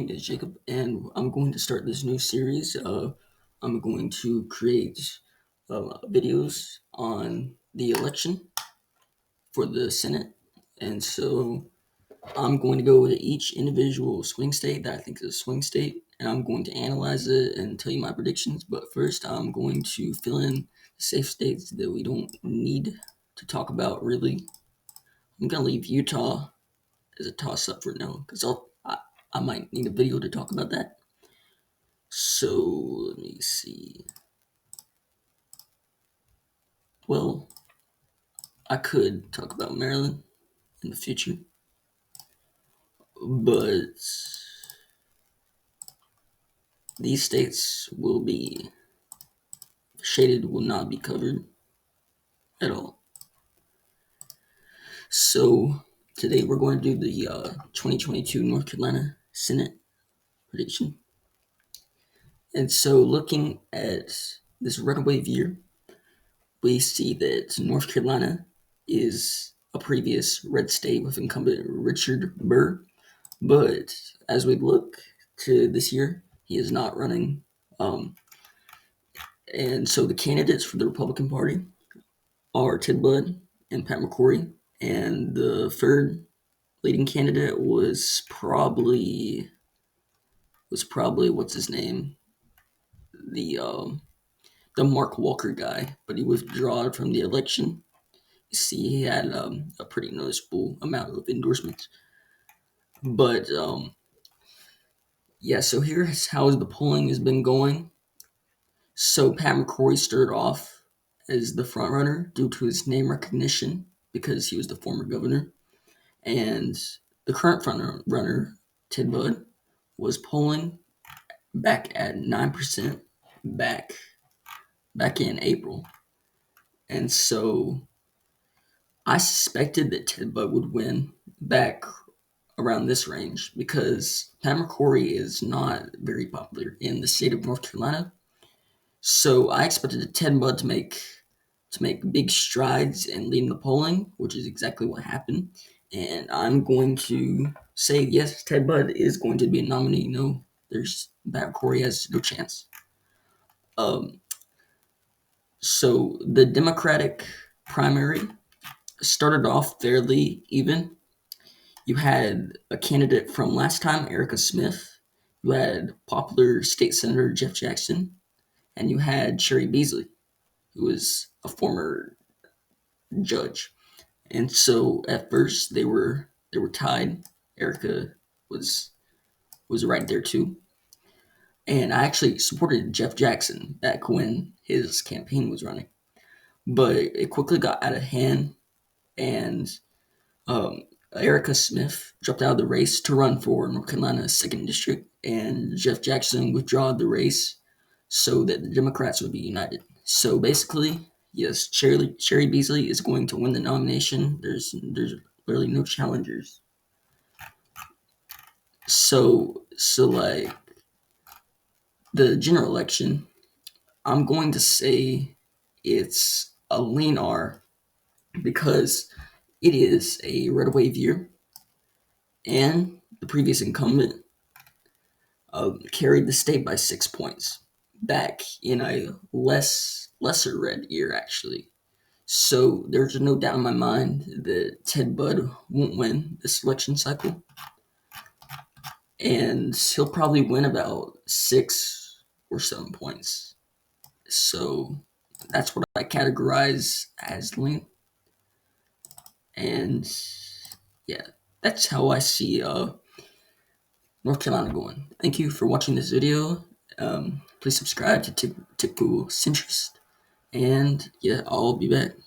name is Jacob, and I'm going to start this new series. I'm going to create videos on the election for the Senate, and so I'm going to go to each individual swing state that I think is a swing state, and I'm going to analyze it and tell you my predictions. But first, I'm going to fill in the safe states that we don't need to talk about really. I'm going to leave Utah as a toss up for now because I might need a video to talk about that. So let me see. Well, I could talk about Maryland in the future, but these states will be shaded, will not be covered at all. So today we're going to do the 2022 North Carolina Senate prediction. And so looking at this red wave year, we see that North Carolina is a previous red state with incumbent Richard Burr. But as we look to this year, he is not running. And so the candidates for the Republican Party are Ted Budd and Pat McCrory. And the third leading candidate was probably what's his name? The Mark Walker guy, but he withdrew from the election. You see, he had a pretty noticeable amount of endorsements. But yeah, so here's how the polling has been going. So Pat McCrory started off as the front runner due to his name recognition because he was the former governor, and the current front runner, Ted Budd, was polling back at 9% back in April, and so I suspected that Ted Budd would win back around this range because Pat McCrory is not very popular in the state of North Carolina. So I expected Ted Budd to make big strides and lead the polling, which is exactly what happened. And I'm going to say yes, Ted Budd is going to be a nominee. No, Pat McCrory has no chance. So the Democratic primary started off fairly even. You had a candidate from last time, Erica Smith. You had popular state senator Jeff Jackson, and you had Cheri Beasley, who was a former judge. And so at first they were tied. Erica was right there too. And I actually supported Jeff Jackson back when his campaign was running. But it quickly got out of hand, and Erica Smith dropped out of the race to run for North Carolina's 2nd District, and Jeff Jackson withdrew the race so that the Democrats would be united. So basically, yes, Cheri Beasley is going to win the nomination. There's literally no challengers. So like the general election, I'm going to say it's a lean R because it is a red wave year, and the previous incumbent carried the state by 6 points back in a lesser red year actually. So there's no doubt in my mind that Ted Budd won't win this election cycle, and he'll probably win about 6 or 7 points. So that's what I categorize as lean. And yeah, that's how I see North Carolina going. Thank you for watching this video. Please subscribe to Typical Centrist. And yeah, I'll be back.